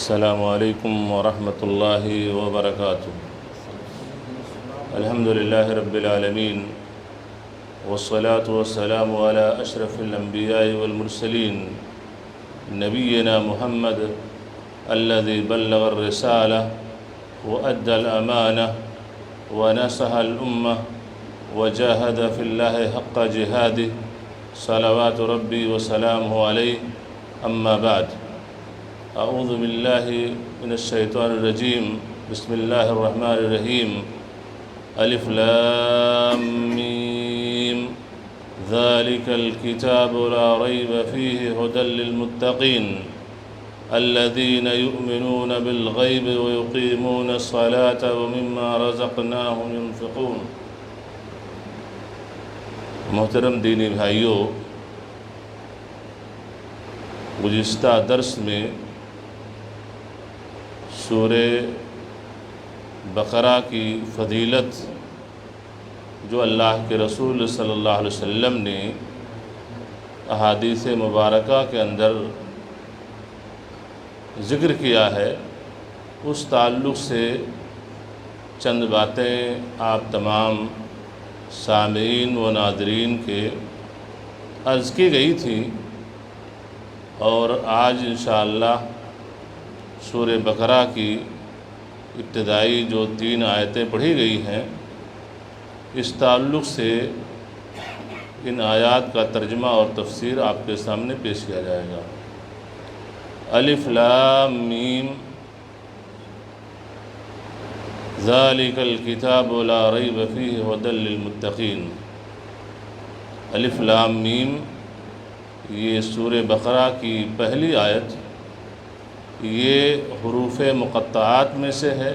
السلام علیکم ورحمۃ اللہ وبرکاتہ۔ الحمد للہ رب العالمین والصلاة والسلام علی اشرف الانبیاء والمرسلین نبینا محمد الذي بلغ الرسالہ وأدى الأمانة ونصح الأمة وجاهد في الله حق جهاده صلوات ربي وسلامه عليه أما بعد أعوذ بالله من الشيطان الرجيم بسم الله الرحمن الرحيم ألف لام ميم ذلك الكتاب لا ريب فيه هدى للمتقين الذين يؤمنون بالغيب ويقيمون الصلاة ومما رزقناهم ينفقون۔ محترم دینی بھائیوں، گزشتہ درس میں سورہ بقرہ کی فضیلت جو اللہ کے رسول صلی اللہ علیہ وسلم نے احادیث مبارکہ کے اندر ذکر کیا ہے، اس تعلق سے چند باتیں آپ تمام سامعین و ناظرین کے عرض کی گئی تھی، اور آج انشاءاللہ سورہ بقرہ کی ابتدائی جو 3 آیتیں پڑھی گئی ہیں، اس تعلق سے ان آیات کا ترجمہ اور تفسیر آپ کے سامنے پیش کیا جائے گا۔ الف لام میم ذالک الکتاب لا ریب فیہ ھدی للمتقین۔ الف لام میم یہ سورہ بقرہ کی پہلی آیت، یہ حروف مقطعات میں سے ہے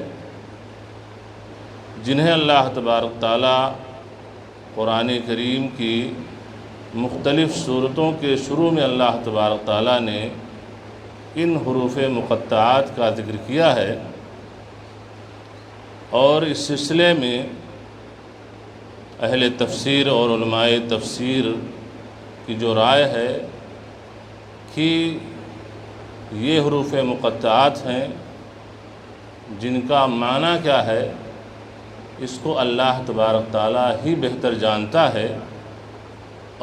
جنہیں اللہ تبارک تعالیٰ قرآن کریم کی مختلف صورتوں کے شروع میں اللہ تبارک تعالیٰ نے ان حروف مقطعات کا ذکر کیا ہے، اور اس سلسلے میں اہل تفسیر اور علماء تفسیر کی جو رائے ہے کہ یہ حروف مقطعات ہیں جن کا معنی کیا ہے، اس کو اللہ تبارک تعالیٰ ہی بہتر جانتا ہے،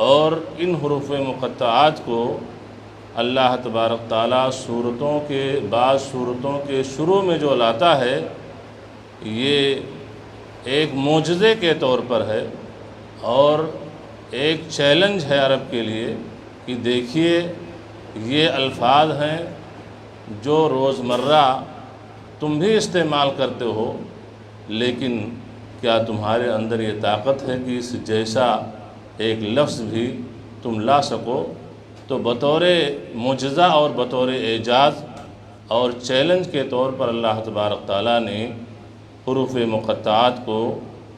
اور ان حروف مقطعات کو اللہ تبارک تعالیٰ بعض صورتوں کے شروع میں جو لاتا ہے، یہ ایک معجزے کے طور پر ہے اور ایک چیلنج ہے عرب کے لیے کہ دیکھیے یہ الفاظ ہیں جو روزمرہ تم بھی استعمال کرتے ہو، لیکن کیا تمہارے اندر یہ طاقت ہے کہ اس جیسا ایک لفظ بھی تم لا سکو؟ تو بطور معجزہ اور بطور اعجاز اور چیلنج کے طور پر اللہ تبارک تعالیٰ نے حروف مقطعات کو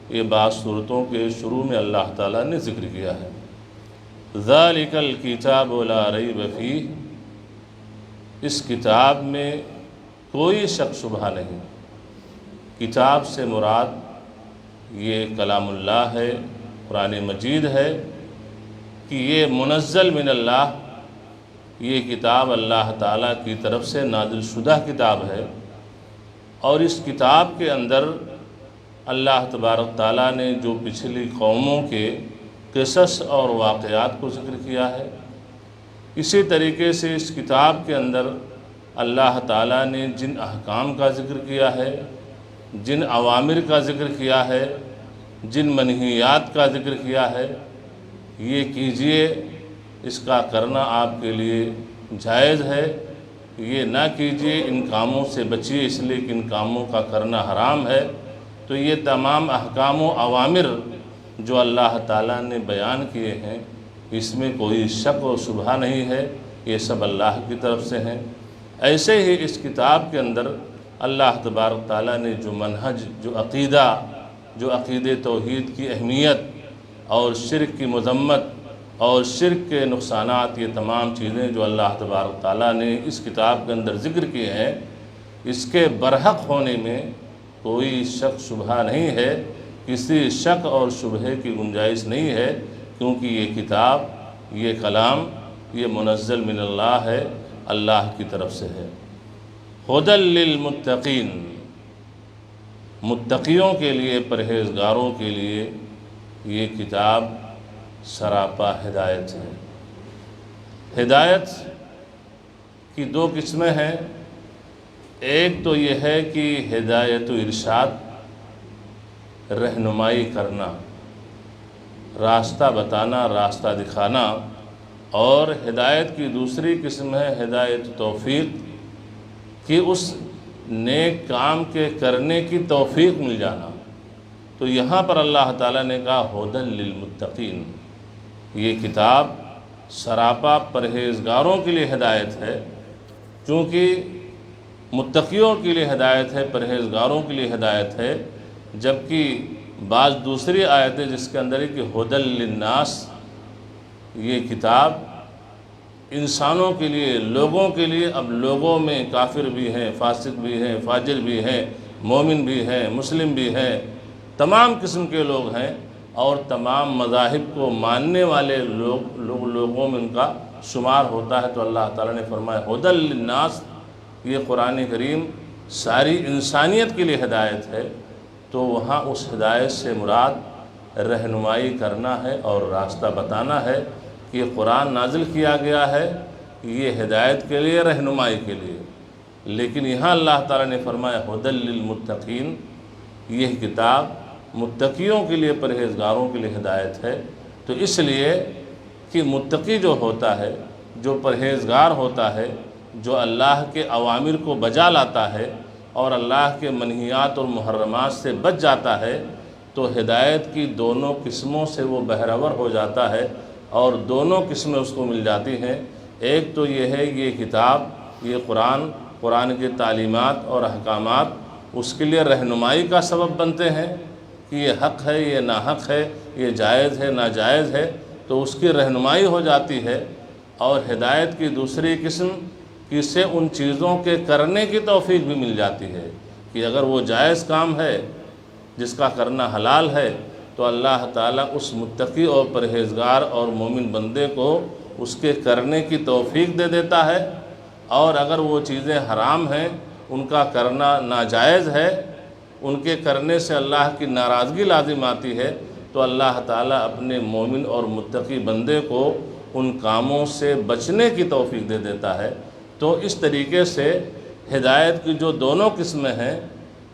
یہ بعض صورتوں کے شروع میں اللہ تعالیٰ نے ذکر کیا ہے۔ ذالک الکتاب لا ریب فیہ، اس کتاب میں کوئی شک شبہ نہیں۔ کتاب سے مراد یہ کلام اللہ ہے، قرآن مجید ہے، کہ یہ منزل من اللہ، یہ کتاب اللہ تعالیٰ کی طرف سے نازل شدہ کتاب ہے، اور اس کتاب کے اندر اللہ تبارک تعالیٰ نے جو پچھلی قوموں کے قصص اور واقعات کو ذکر کیا ہے، اسی طریقے سے اس کتاب کے اندر اللہ تعالیٰ نے جن احکام کا ذکر کیا ہے، جن اوامر کا ذکر کیا ہے، جن منہیات کا ذکر کیا ہے، یہ کیجئے، اس کا کرنا آپ کے لیے جائز ہے، یہ نہ کیجئے، ان کاموں سے بچیے اس لیے کہ ان کاموں کا کرنا حرام ہے۔ تو یہ تمام احکام و اوامر جو اللہ تعالیٰ نے بیان کیے ہیں، اس میں کوئی شک و شبہ نہیں ہے، یہ سب اللہ کی طرف سے ہیں۔ ایسے ہی اس کتاب کے اندر اللہ تبارک تعالیٰ نے جو منہج، جو عقید توحید کی اہمیت اور شرک کی مذمت اور شرک کے نقصانات، یہ تمام چیزیں جو اللہ تبارک تعالیٰ نے اس کتاب کے اندر ذکر کیے ہیں، اس کے برحق ہونے میں کوئی شک شبہ نہیں ہے، کسی شک اور شبہے کی گنجائش نہیں ہے، کیونکہ یہ کتاب، یہ کلام، یہ منزل من اللہ ہے، اللہ کی طرف سے ہے۔ ہدی للمتقین، متقیوں کے لیے، پرہیزگاروں کے لیے یہ کتاب سراپا ہدایت ہے۔ ہدایت کی دو قسمیں ہیں، ایک تو یہ ہے کہ ہدایت و ارشاد، رہنمائی کرنا، راستہ بتانا، راستہ دکھانا، اور ہدایت کی دوسری قسم ہے ہدایت توفیق، کہ اس نیک کام کے کرنے کی توفیق مل جانا۔ تو یہاں پر اللہ تعالیٰ نے کہا ہدی للمتقین، یہ کتاب سراپا پرہیزگاروں کے لیے ہدایت ہے، چونکہ متقیوں کے لیے ہدایت ہے، پرہیزگاروں کے لیے ہدایت ہے، جبکہ بعض دوسری آیتیں جس کے اندر ہے کہ ہدی للناس، یہ کتاب انسانوں کے لیے، لوگوں کے لیے۔ اب لوگوں میں کافر بھی ہیں، فاسق بھی ہیں، فاجر بھی ہیں، مومن بھی ہیں، مسلم بھی ہیں، تمام قسم کے لوگ ہیں، اور تمام مذاہب کو ماننے والے لوگوں میں ان کا شمار ہوتا ہے۔ تو اللہ تعالیٰ نے فرمایا ہدی للناس، یہ قرآن کریم ساری انسانیت کے لیے ہدایت ہے۔ تو وہاں اس ہدایت سے مراد رہنمائی کرنا ہے اور راستہ بتانا ہے کہ یہ قرآن نازل کیا گیا ہے یہ ہدایت کے لیے، رہنمائی کے لیے۔ لیکن یہاں اللہ تعالیٰ نے فرمایا ہدی للمتقین، یہ کتاب متقیوں کے لیے، پرہیزگاروں کے لیے ہدایت ہے۔ تو اس لیے کہ متقی جو ہوتا ہے، جو پرہیزگار ہوتا ہے، جو اللہ کے اوامر کو بجا لاتا ہے اور اللہ کے منہیات اور محرمات سے بچ جاتا ہے، تو ہدایت کی دونوں قسموں سے وہ بہرور ہو جاتا ہے، اور دونوں قسمیں اس کو مل جاتی ہیں۔ ایک تو یہ ہے یہ کتاب، یہ قرآن کے تعلیمات اور احکامات اس کے لیے رہنمائی کا سبب بنتے ہیں کہ یہ حق ہے، یہ ناحق ہے، یہ جائز ہے، ناجائز ہے، تو اس کی رہنمائی ہو جاتی ہے۔ اور ہدایت کی دوسری قسم کہ اس سے ان چیزوں کے کرنے کی توفیق بھی مل جاتی ہے کہ اگر وہ جائز کام ہے جس کا کرنا حلال ہے تو اللہ تعالیٰ اس متقی اور پرہیزگار اور مومن بندے کو اس کے کرنے کی توفیق دے دیتا ہے، اور اگر وہ چیزیں حرام ہیں، ان کا کرنا ناجائز ہے، ان کے کرنے سے اللہ کی ناراضگی لازم آتی ہے، تو اللہ تعالیٰ اپنے مومن اور متقی بندے کو ان کاموں سے بچنے کی توفیق دے دیتا ہے۔ تو اس طریقے سے ہدایت کی جو دونوں قسمیں ہیں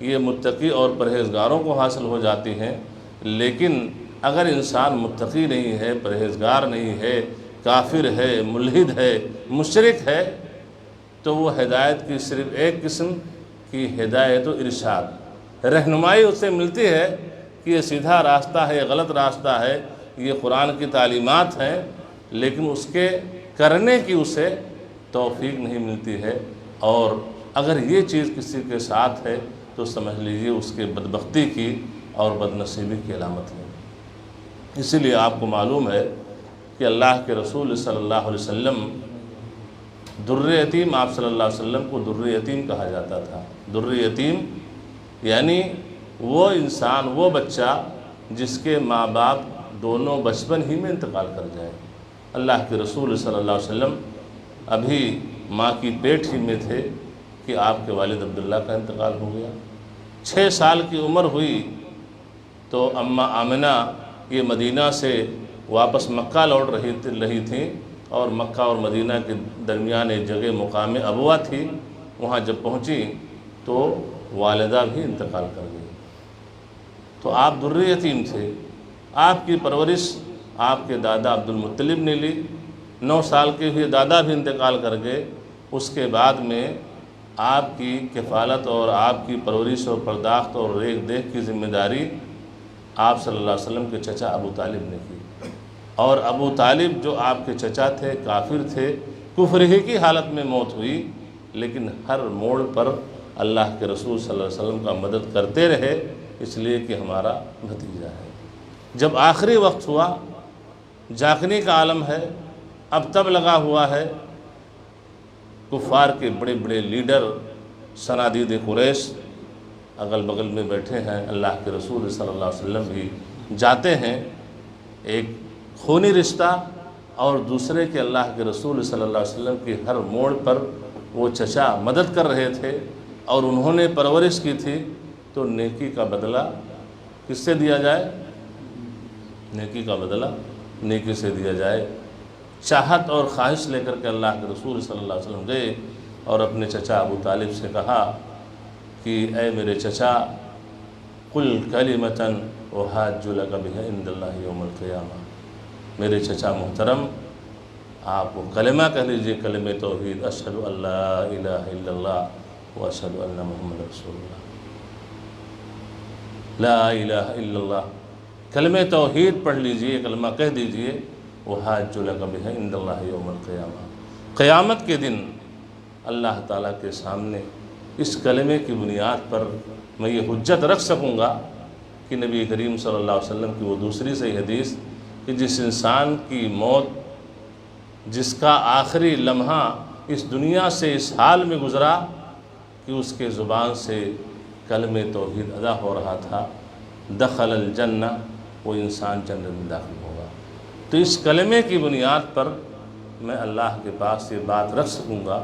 یہ متقی اور پرہیزگاروں کو حاصل ہو جاتی ہیں۔ لیکن اگر انسان متقی نہیں ہے، پرہیزگار نہیں ہے، کافر ہے، ملحد ہے، مشرک ہے، تو وہ ہدایت کی صرف ایک قسم کی ہدایت و ارشاد، رہنمائی اس سے ملتی ہے کہ یہ سیدھا راستہ ہے، یہ غلط راستہ ہے، یہ قرآن کی تعلیمات ہیں، لیکن اس کے کرنے کی اسے توفیق نہیں ملتی ہے۔ اور اگر یہ چیز کسی کے ساتھ ہے تو سمجھ لیجیے اس کے بدبختی کی اور بدنصیبی کی علامت ہے۔ اسی لیے آپ کو معلوم ہے کہ اللہ کے رسول صلی اللہ علیہ وسلم در یتیم، آپ صلی اللہ علیہ وسلم کو در یتیم کہا جاتا تھا۔ در یتیم یعنی وہ انسان، وہ بچہ جس کے ماں باپ دونوں بچپن ہی میں انتقال کر جائے۔ اللہ کے رسول صلی اللہ علیہ وسلم ابھی ماں کی پیٹ ہی میں تھے کہ آپ کے والد عبداللہ کا انتقال ہو گیا۔ 6 سال کی عمر ہوئی تو اماں آمنہ یہ مدینہ سے واپس مکہ لوٹ رہی تھیں، اور مکہ اور مدینہ کے درمیان ایک جگہ مقام ابوا تھی، وہاں جب پہنچی تو والدہ بھی انتقال کر گئی۔ تو آپ در یتیم تھے، آپ کی پرورش آپ کے دادا عبد المطلب نے لی۔ 9 سال کے ہوئے دادا بھی انتقال کر گئے۔ اس کے بعد میں آپ کی کفالت اور آپ کی پرورش اور پرداخت اور ریکھ دیکھ کی ذمہ داری آپ صلی اللہ علیہ وسلم کے چچا ابو طالب نے کی۔ اور ابو طالب جو آپ کے چچا تھے، کافر تھے، کفر ہی کی حالت میں موت ہوئی، لیکن ہر موڑ پر اللہ کے رسول صلی اللہ علیہ وسلم کا مدد کرتے رہے، اس لیے کہ ہمارا بھتیجا ہے۔ جب آخری وقت ہوا، جاگنے کا عالم ہے، اب تب لگا ہوا ہے، کفار کے بڑے بڑے لیڈر، صنادید قریش اگل بغل میں بیٹھے ہیں، اللہ کے رسول صلی اللہ علیہ وسلم بھی جاتے ہیں۔ ایک خونی رشتہ اور دوسرے کہ اللہ کے رسول صلی اللہ علیہ وسلم کی ہر موڑ پر وہ چچا مدد کر رہے تھے اور انہوں نے پرورش کی تھی، تو نیکی کا بدلہ کس سے دیا جائے؟ نیکی کا بدلہ نیکی سے دیا جائے۔ چاہت اور خواہش لے کر کے اللہ کے رسول صلی اللہ علیہ وسلم گئے اور اپنے چچا ابو طالب سے کہا کہ اے میرے چچا، قل کلمۃ احاج لک بہا عند اللہ یوم القیامہ، میرے چچا محترم آپ وہ کلمہ کہہ لیجئے، کلمہ توحید، اشہد ان لا الہ الا اللہ و اشہد ان محمد رسول اللہ۔ لا الہ الا اللہ، کلمہ توحید پڑھ لیجئے، کلمہ کہہ دیجئے، احاج لک بہا عند اللہ یوم القیامہ، قیامت کے دن اللہ تعالیٰ کے سامنے اس کلمے کی بنیاد پر میں یہ حجت رکھ سکوں گا کہ نبی کریم صلی اللہ علیہ وسلم کی وہ دوسری صحیح حدیث کہ جس انسان کی موت، جس کا آخری لمحہ اس دنیا سے اس حال میں گزرا کہ اس کے زبان سے کلمہ توحید ادا ہو رہا تھا، دخل الجنہ، وہ انسان جنت میں داخل ہوگا۔ تو اس کلمے کی بنیاد پر میں اللہ کے پاس یہ بات رکھ سکوں گا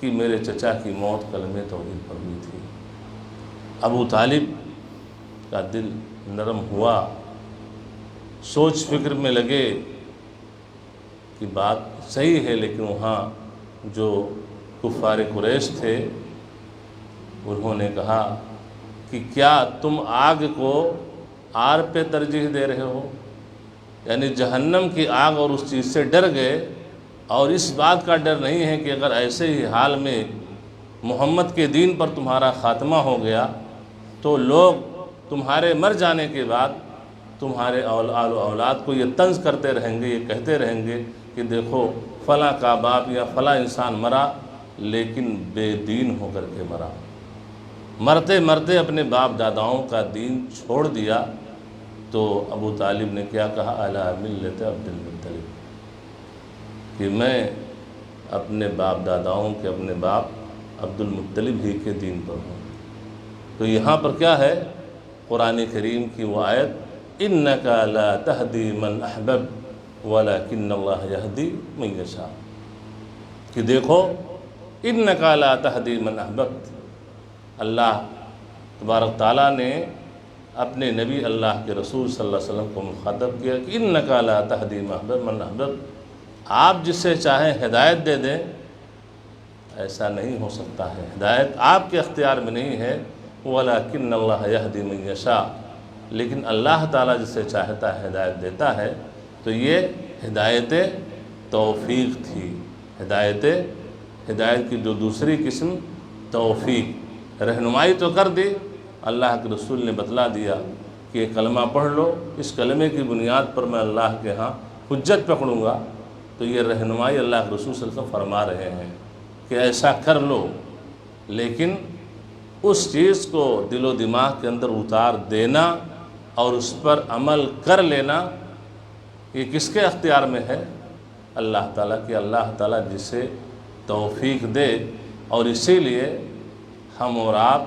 کہ میرے چچا کی موت کلمہ توحید پر ہوئی تھی۔ ابو طالب کا دل نرم ہوا، سوچ فکر میں لگے کہ بات صحیح ہے، لیکن وہاں جو کفار قریش تھے انہوں نے کہا کہ کیا تم آگ کو آر پہ ترجیح دے رہے ہو؟ یعنی جہنم کی آگ اور اس چیز سے ڈر گئے، اور اس بات کا ڈر نہیں ہے کہ اگر ایسے ہی حال میں محمد کے دین پر تمہارا خاتمہ ہو گیا تو لوگ تمہارے مر جانے کے بعد تمہارے اولاد کو یہ طنز کرتے رہیں گے، یہ کہتے رہیں گے کہ دیکھو فلاں کا باپ یا فلاں انسان مرا لیکن بے دین ہو کر کے مرا، مرتے مرتے اپنے باپ داداؤں کا دین چھوڑ دیا۔ تو ابو طالب نے کیا کہا؟ علی ملت عبد المطلب، کہ میں اپنے باپ داداؤں کے اپنے باپ عبد المطلب ہی کے دین پر ہوں۔ تو یہاں پر کیا ہے؟ قرآن کریم کی وہ آیت انک لا تہدی من احببت ولکن اللہ یہدی من یشاء، کہ دیکھو انک لا تہدی من احببت، اللہ تبارک تعالیٰ نے اپنے نبی اللہ کے رسول صلی اللہ علیہ وسلم کو مخاطب کیا کہ انک لا تہدی من احببت، آپ جس سے چاہیں ہدایت دے دیں، ایسا نہیں ہو سکتا ہے، ہدایت آپ کے اختیار میں نہیں ہے، وَلَكِنَّ اللَّهَ يَهْدِي مَن يَشَاءُ، لیکن اللہ تعالیٰ جس سے چاہتا ہے ہدایت دیتا ہے۔ تو یہ ہدایت توفیق تھی، ہدایت کی جو دوسری قسم توفیق، رہنمائی تو کر دی، اللہ کے رسول نے بتلا دیا کہ یہ کلمہ پڑھ لو، اس کلمے کی بنیاد پر میں اللہ کے ہاں حجت پکڑوں گا۔ تو یہ رہنمائی اللہ کے رسول صلی اللہ علیہ وسلم فرما رہے ہیں کہ ایسا کر لو، لیکن اس چیز کو دل و دماغ کے اندر اتار دینا اور اس پر عمل کر لینا، یہ کس کے اختیار میں ہے؟ اللہ تعالیٰ کی۔ اللہ تعالیٰ جسے توفیق دے، اور اسی لیے ہم اور آپ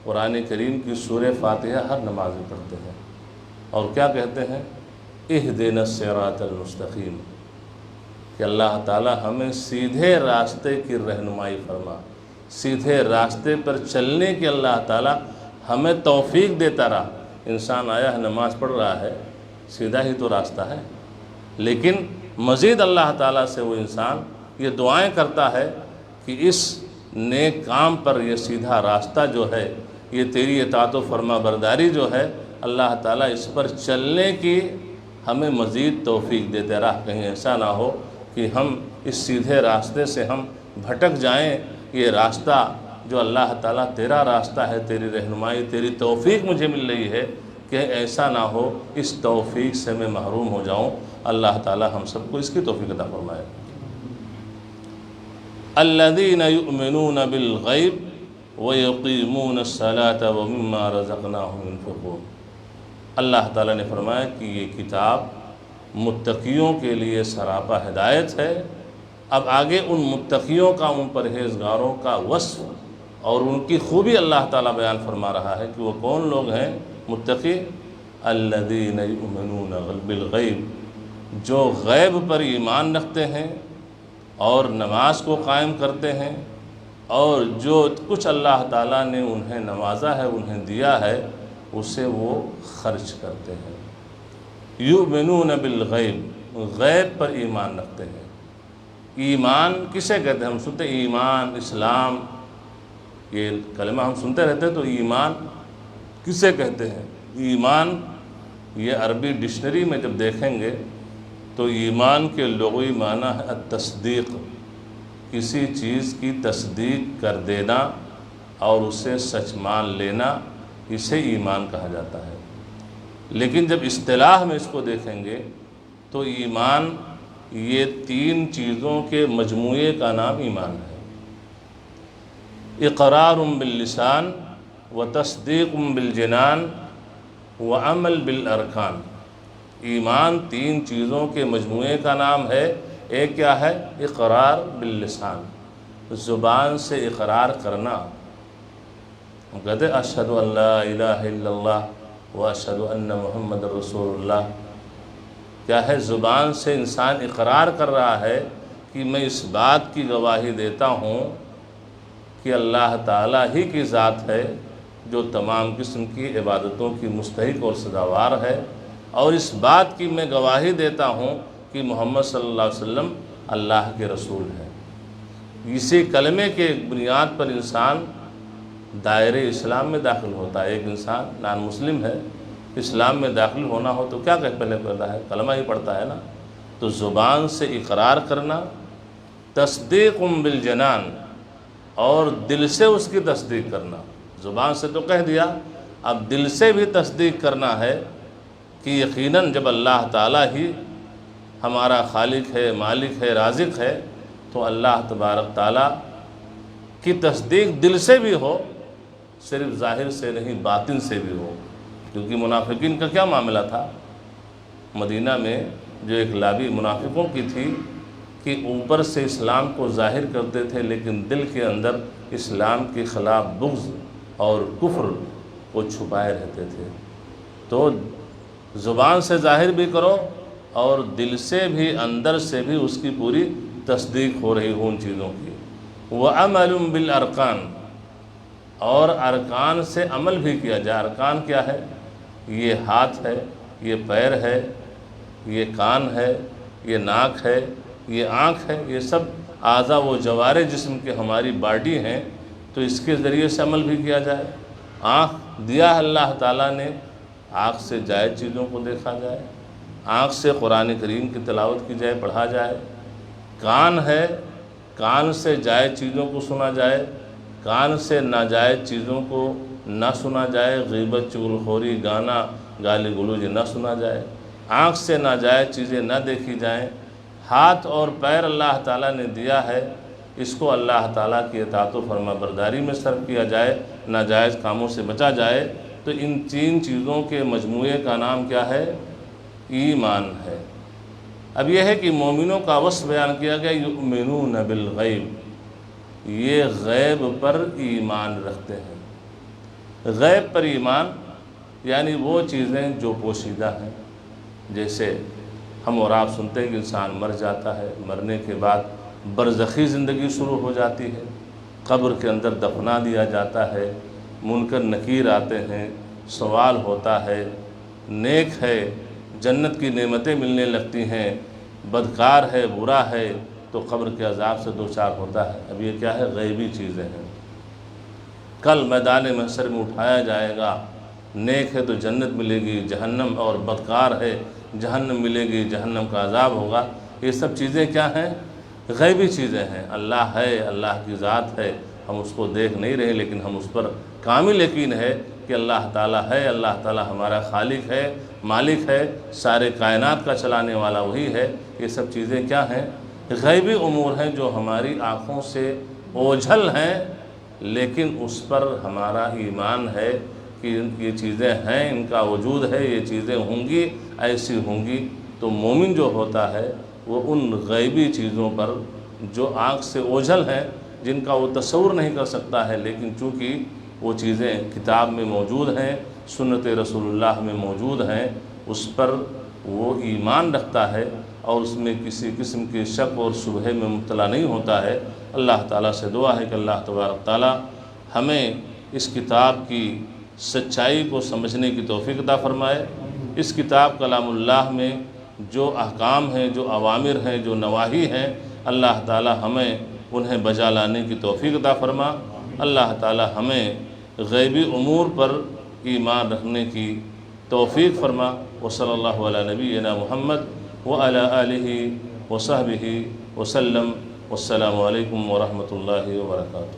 قرآن کریم کی سورہ فاتحہ ہر نماز میں پڑھتے ہیں، اور کیا کہتے ہیں؟ اہدنا الصراط المستقیم، کہ اللہ تعالیٰ ہمیں سیدھے راستے کی رہنمائی فرما، سیدھے راستے پر چلنے کی اللہ تعالیٰ ہمیں توفیق دیتا رہا۔ انسان آیا ہے، نماز پڑھ رہا ہے، سیدھا ہی تو راستہ ہے، لیکن مزید اللہ تعالیٰ سے وہ انسان یہ دعائیں کرتا ہے کہ اس نیک کام پر یہ سیدھا راستہ جو ہے، یہ تیری اطاعت و فرما برداری جو ہے، اللہ تعالیٰ اس پر چلنے کی ہمیں مزید توفیق دیتے رہا، کہیں ایسا نہ ہو کہ ہم اس سیدھے راستے سے ہم بھٹک جائیں۔ یہ راستہ جو اللہ تعالیٰ تیرا راستہ ہے، تیری رہنمائی، تیری توفیق مجھے مل رہی ہے، کہ ایسا نہ ہو اس توفیق سے میں محروم ہو جاؤں۔ اللہ تعالیٰ ہم سب کو اس کی توفیق عطا فرمائے۔ الذین یؤمنون بالغیب ویقیمون الصلاة ومما رزقناہم ينفقون، اللہ تعالیٰ نے فرمایا کہ یہ کتاب متقیوں کے لیے سراپا ہدایت ہے۔ اب آگے ان متقیوں کا، ان پرہیزگاروں کا وصف اور ان کی خوبی اللہ تعالیٰ بیان فرما رہا ہے کہ وہ کون لوگ ہیں متقی؟ الذین یؤمنون بالغیب، جو غیب پر ایمان رکھتے ہیں، اور نماز کو قائم کرتے ہیں، اور جو کچھ اللہ تعالیٰ نے انہیں نوازا ہے، انہیں دیا ہے، اسے وہ خرچ کرتے ہیں۔ یؤمنون بالغیب، غیب پر ایمان رکھتے ہیں۔ ایمان کسے کہتے ہیں؟ ہم سنتے ایمان، اسلام، یہ کلمہ ہم سنتے رہتے ہیں، تو ایمان کسے کہتے ہیں؟ ایمان یہ عربی ڈکشنری میں جب دیکھیں گے تو ایمان کے لغوی معنی ہے التصدیق، کسی چیز کی تصدیق کر دینا اور اسے سچ مان لینا، اسے ایمان کہا جاتا ہے۔ لیکن جب اصطلاح میں اس کو دیکھیں گے تو ایمان یہ 3 چیزوں کے مجموعے کا نام ایمان ہے۔ اقرار باللسان و تصدیق بالجنان و عمل بالارکان۔ ایمان 3 چیزوں کے مجموعے کا نام ہے۔ ایک کیا ہے؟ اقرار باللسان، زبان سے اقرار کرنا۔ ہم کہتے ہیں اشہد ان لا الہ الا اللہ و اشہد ان محمد رسول اللہ۔ کیا ہے؟ زبان سے انسان اقرار کر رہا ہے کہ میں اس بات کی گواہی دیتا ہوں کہ اللہ تعالیٰ ہی کی ذات ہے جو تمام قسم کی عبادتوں کی مستحق اور سزاوار ہے، اور اس بات کی میں گواہی دیتا ہوں کہ محمد صلی اللہ علیہ وسلم اللہ کے رسول ہے۔ اسی کلمے کے بنیاد پر انسان دائرے اسلام میں داخل ہوتا ہے۔ ایک انسان نان مسلم ہے، اسلام میں داخل ہونا ہو تو کیا پہلے پڑھتا ہے؟ کلمہ ہی پڑھتا ہے نا۔ تو زبان سے اقرار کرنا، تصدیق بالجنان، اور دل سے اس کی تصدیق کرنا۔ زبان سے تو کہہ دیا، اب دل سے بھی تصدیق کرنا ہے کہ یقیناً جب اللہ تعالیٰ ہی ہمارا خالق ہے، مالک ہے، رازق ہے، تو اللہ تبارک تعالیٰ کی تصدیق دل سے بھی ہو، صرف ظاہر سے نہیں باطن سے بھی ہو۔ کیونکہ منافقین کا کیا معاملہ تھا؟ مدینہ میں جو ایک لابی منافقوں کی تھی کہ اوپر سے اسلام کو ظاہر کرتے تھے لیکن دل کے اندر اسلام کے خلاف بغض اور کفر کو چھپائے رہتے تھے۔ تو زبان سے ظاہر بھی کرو اور دل سے بھی، اندر سے بھی اس کی پوری تصدیق ہو رہی ہو ان چیزوں کی۔ وَعَمَلٌ بِالْأَرْكَانِ، اور ارکان سے عمل بھی کیا جائے۔ ارکان کیا ہے؟ یہ ہاتھ ہے، یہ پیر ہے، یہ کان ہے، یہ ناک ہے، یہ آنکھ ہے، یہ سب اعضاء و جوارح جسم کے ہماری باڈی ہیں، تو اس کے ذریعے سے عمل بھی کیا جائے۔ آنکھ دیا ہے اللہ تعالیٰ نے، آنکھ سے جائز چیزوں کو دیکھا جائے، آنکھ سے قرآن کریم کی تلاوت کی جائے، پڑھا جائے۔ کان ہے، کان سے جائز چیزوں کو سنا جائے، کان سے ناجائز چیزوں کو نہ سنا جائے، غیبت، چغلخوری، گانا، گالی گلوچ نہ سنا جائے۔ آنکھ سے ناجائز چیزیں نہ دیکھی جائیں۔ ہاتھ اور پیر اللہ تعالیٰ نے دیا ہے، اس کو اللہ تعالیٰ کی اطاعت و فرما برداری میں صرف کیا جائے، ناجائز کاموں سے بچا جائے۔ تو ان 3 چیزوں کے مجموعے کا نام کیا ہے؟ ایمان ہے۔ اب یہ ہے کہ مومنوں کا وصف بیان کیا گیا، یؤمنون بالغیب، یہ غیب پر ایمان رکھتے ہیں۔ غیب پر ایمان یعنی وہ چیزیں جو پوشیدہ ہیں، جیسے ہم اور آپ سنتے ہیں کہ انسان مر جاتا ہے، مرنے کے بعد برزخی زندگی شروع ہو جاتی ہے، قبر کے اندر دفنا دیا جاتا ہے، منکر نکیر آتے ہیں، سوال ہوتا ہے، نیک ہے جنت کی نعمتیں ملنے لگتی ہیں، بدکار ہے، برا ہے تو قبر کے عذاب سے دوچار ہوتا ہے۔ اب یہ کیا ہے؟ غیبی چیزیں ہیں۔ کل میدان محشر میں اٹھایا جائے گا، نیک ہے تو جنت ملے گی، جہنم، اور بدکار ہے جہنم ملے گی، جہنم کا عذاب ہوگا۔ یہ سب چیزیں کیا ہیں؟ غیبی چیزیں ہیں۔ اللہ ہے، اللہ کی ذات ہے، ہم اس کو دیکھ نہیں رہے لیکن ہم اس پر کامل یقین ہے کہ اللہ تعالیٰ ہے، اللہ تعالیٰ ہمارا خالق ہے، مالک ہے، سارے کائنات کا چلانے والا وہی ہے۔ یہ سب چیزیں کیا ہیں؟ غیبی امور ہیں جو ہماری آنکھوں سے اوجھل ہیں، لیکن اس پر ہمارا ایمان ہے کہ یہ چیزیں ہیں، ان کا وجود ہے، یہ چیزیں ہوں گی، ایسی ہوں گی۔ تو مومن جو ہوتا ہے وہ ان غیبی چیزوں پر جو آنکھ سے اوجھل ہیں، جن کا وہ تصور نہیں کر سکتا ہے، لیکن چونکہ وہ چیزیں کتاب میں موجود ہیں، سنت رسول اللہ میں موجود ہیں، اس پر وہ ایمان رکھتا ہے اور اس میں کسی قسم کے شک اور شبہے میں مبتلا نہیں ہوتا ہے۔ اللہ تعالیٰ سے دعا ہے کہ اللہ تبارک تعالیٰ ہمیں اس کتاب کی سچائی کو سمجھنے کی توفیق عطا فرمائے۔ اس کتاب کلام اللہ میں جو احکام ہیں، جو اوامر ہیں، جو نواہی ہیں، اللہ تعالیٰ ہمیں انہیں بجا لانے کی توفیق عطا فرما۔ اللہ تعالیٰ ہمیں غیبی امور پر ایمان رکھنے کی توفیق فرما۔ وصلی اللہ علی نبینا محمد وعلی آلہ وصحبہ وسلم۔ والسلام علیکم ورحمۃ اللہ وبرکاتہ۔